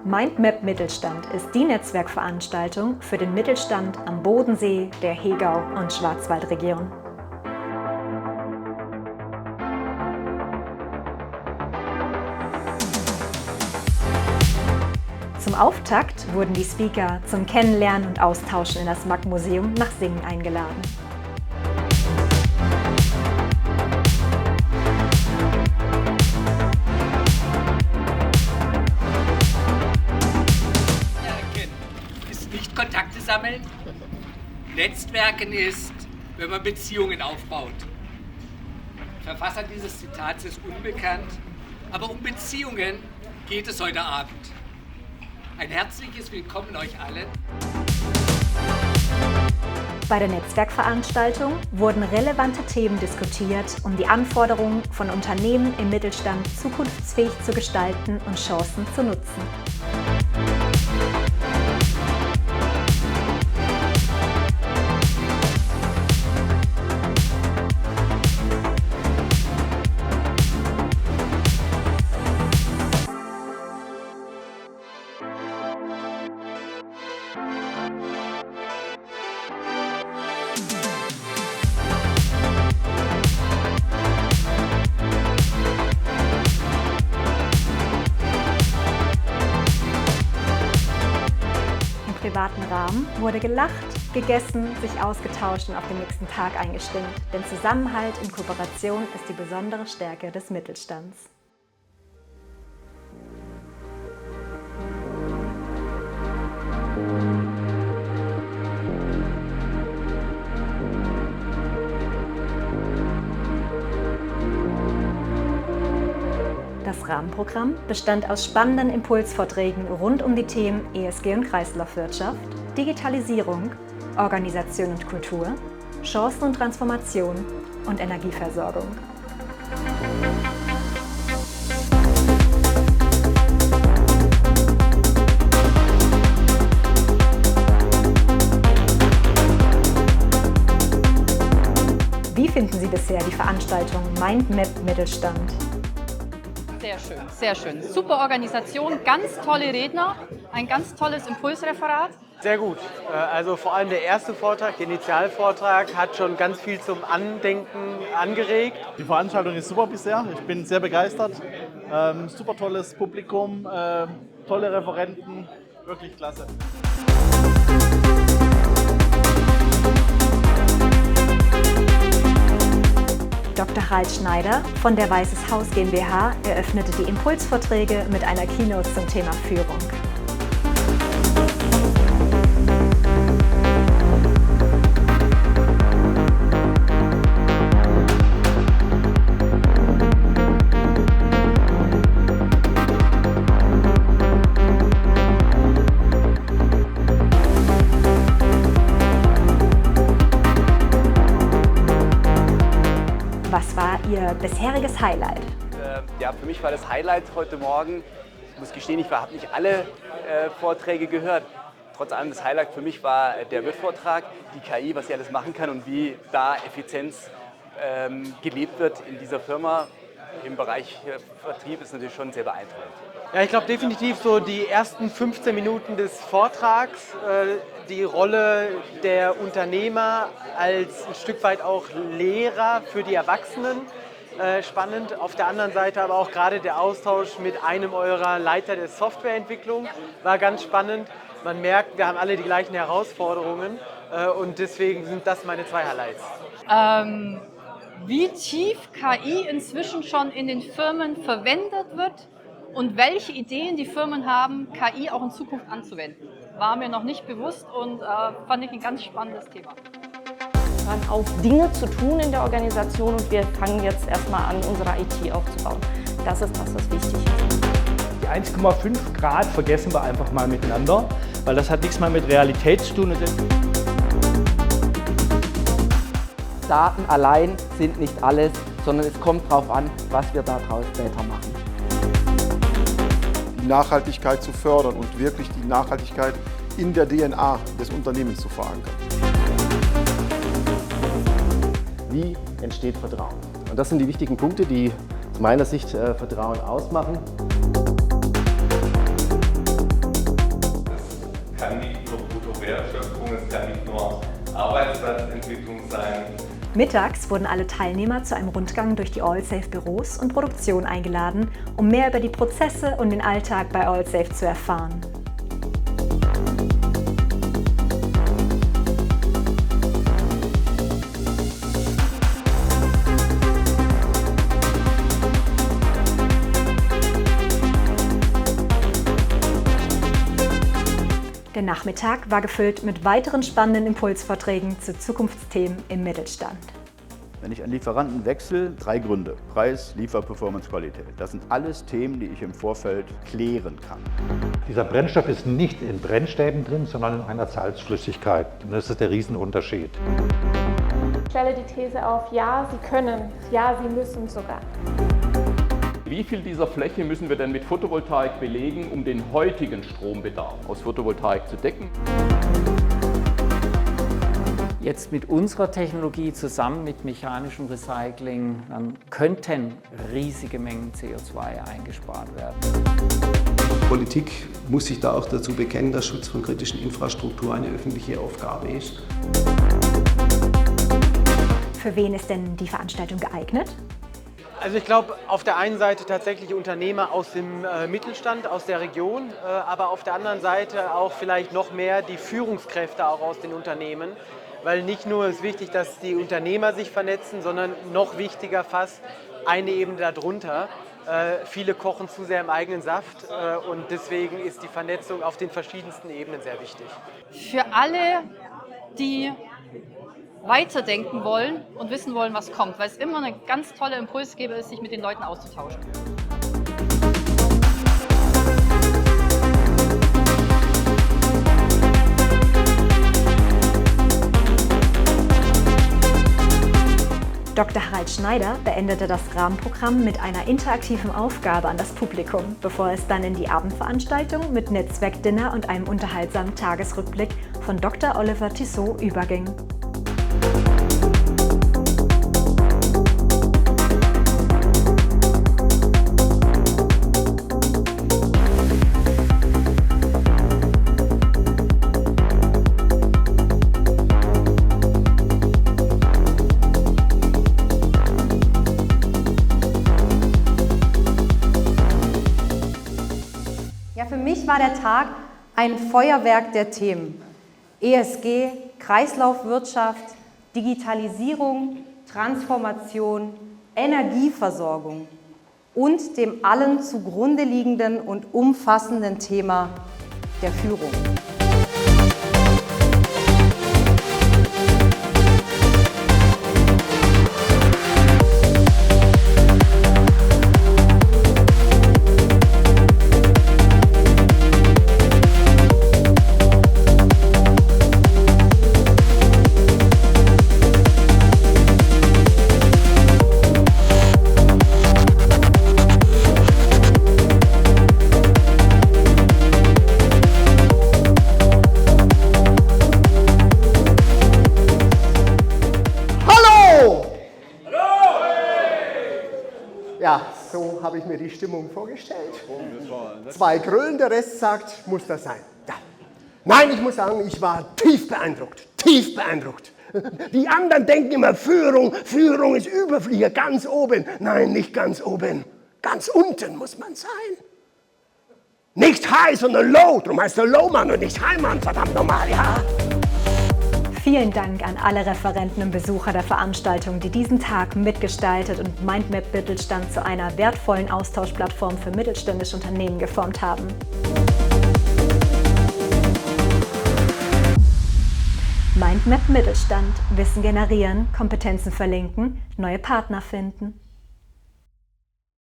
Mindmap Mittelstand ist die Netzwerkveranstaltung für den Mittelstand am Bodensee, der Hegau- und Schwarzwaldregion. Zum Auftakt wurden die Speaker zum Kennenlernen und Austauschen in das MAG-Museum nach Singen eingeladen. Ist nicht Kontakte sammeln. Netzwerken ist, wenn man Beziehungen aufbaut. Verfasser dieses Zitats ist unbekannt, aber um Beziehungen geht es heute Abend. Ein herzliches Willkommen euch allen. Bei der Netzwerkveranstaltung wurden relevante Themen diskutiert, um die Anforderungen von Unternehmen im Mittelstand zukunftsfähig zu gestalten und Chancen zu nutzen. Im privaten Rahmen wurde gelacht, gegessen, sich ausgetauscht und auf den nächsten Tag eingestimmt. Denn Zusammenhalt und Kooperation ist die besondere Stärke des Mittelstands. Das Rahmenprogramm bestand aus spannenden Impulsvorträgen rund um die Themen ESG und Kreislaufwirtschaft, Digitalisierung, Organisation und Kultur, Chancen und Transformation und Energieversorgung. Wie finden Sie bisher die Veranstaltung Mindmap Mittelstand? Sehr schön, sehr schön. Super Organisation, ganz tolle Redner, ein ganz tolles Impulsreferat. Sehr gut. Also vor allem der erste Vortrag, der Initialvortrag, hat schon ganz viel zum Andenken angeregt. Die Veranstaltung ist super bisher. Ich bin sehr begeistert. Super tolles Publikum, tolle Referenten, wirklich klasse. Dr. Ralf Schneider von der Weißes Haus GmbH eröffnete die Impulsvorträge mit einer Keynote zum Thema Führung. Was war Ihr bisheriges Highlight? Ja, für mich war das Highlight heute Morgen, ich muss gestehen, ich habe nicht alle Vorträge gehört. Trotz allem das Highlight für mich war der WIRT-Vortrag, die KI, was sie alles machen kann und wie da Effizienz gelebt wird in dieser Firma. Im Bereich Vertrieb ist natürlich schon sehr beeindruckend. Ja, ich glaube definitiv so die ersten 15 Minuten des Vortrags, die Rolle der Unternehmer als ein Stück weit auch Lehrer für die Erwachsenen, spannend. Auf der anderen Seite aber auch gerade der Austausch mit einem eurer Leiter der Softwareentwicklung war ganz spannend. Man merkt, wir haben alle die gleichen Herausforderungen und deswegen sind das meine zwei Highlights. Wie tief KI inzwischen schon in den Firmen verwendet wird und welche Ideen die Firmen haben, KI auch in Zukunft anzuwenden, war mir noch nicht bewusst und fand ich ein ganz spannendes Thema. Auf Dinge zu tun in der Organisation und wir fangen jetzt erstmal an, unsere IT aufzubauen. Das ist das, was wichtig ist. Die 1,5 Grad vergessen wir einfach mal miteinander, weil das hat nichts mehr mit Realität zu tun. Daten allein sind nicht alles, sondern es kommt darauf an, was wir daraus später machen. Die Nachhaltigkeit zu fördern und wirklich die Nachhaltigkeit in der DNA des Unternehmens zu verankern. Wie entsteht Vertrauen? Und das sind die wichtigen Punkte, die aus meiner Sicht Vertrauen ausmachen. Arbeitsplatzentwicklung sein. Mittags wurden alle Teilnehmer zu einem Rundgang durch die AllSafe-Büros und Produktion eingeladen, um mehr über die Prozesse und den Alltag bei AllSafe zu erfahren. Der Nachmittag war gefüllt mit weiteren spannenden Impulsvorträgen zu Zukunftsthemen im Mittelstand. Wenn ich einen Lieferanten wechsle, 3 Gründe: Preis, Lieferperformance, Qualität. Das sind alles Themen, die ich im Vorfeld klären kann. Dieser Brennstoff ist nicht in Brennstäben drin, sondern in einer Salzflüssigkeit. Und das ist der Riesenunterschied. Ich stelle die These auf, ja, Sie können, ja, Sie müssen sogar. Wie viel dieser Fläche müssen wir denn mit Photovoltaik belegen, um den heutigen Strombedarf aus Photovoltaik zu decken? Jetzt mit unserer Technologie zusammen mit mechanischem Recycling könnten riesige Mengen CO2 eingespart werden. Politik muss sich da auch dazu bekennen, dass Schutz von kritischen Infrastruktur eine öffentliche Aufgabe ist. Für wen ist denn die Veranstaltung geeignet? Also ich glaube, auf der einen Seite tatsächlich Unternehmer aus dem Mittelstand, aus der Region, aber auf der anderen Seite auch vielleicht noch mehr die Führungskräfte auch aus den Unternehmen. Weil nicht nur ist wichtig, dass die Unternehmer sich vernetzen, sondern noch wichtiger fast eine Ebene darunter. Viele kochen zu sehr im eigenen Saft und deswegen ist die Vernetzung auf den verschiedensten Ebenen sehr wichtig. Für alle, die weiterdenken wollen und wissen wollen, was kommt, weil es immer eine ganz tolle Impulsgeber ist, sich mit den Leuten auszutauschen. Dr. Harald Schneider beendete das Rahmenprogramm mit einer interaktiven Aufgabe an das Publikum, bevor es dann in die Abendveranstaltung mit Netzwerkdinner und einem unterhaltsamen Tagesrückblick von Dr. Oliver Tissot überging. Für mich war der Tag ein Feuerwerk der Themen. ESG, Kreislaufwirtschaft, Digitalisierung, Transformation, Energieversorgung und dem allen zugrunde liegenden und umfassenden Thema der Führung. Ja, so habe ich mir die Stimmung vorgestellt. 2 Grölen, der Rest sagt, muss das sein. Ja. Nein, ich muss sagen, ich war tief beeindruckt. Tief beeindruckt. Die anderen denken immer, Führung ist Überflieger, ganz oben. Nein, nicht ganz oben. Ganz unten muss man sein. Nicht high, sondern low. Darum heißt er Lowmann und nicht Highmann, verdammt nochmal, ja. Vielen Dank an alle Referenten und Besucher der Veranstaltung, die diesen Tag mitgestaltet und Mindmap Mittelstand zu einer wertvollen Austauschplattform für mittelständische Unternehmen geformt haben. Mindmap Mittelstand. Wissen generieren, Kompetenzen verlinken, neue Partner finden.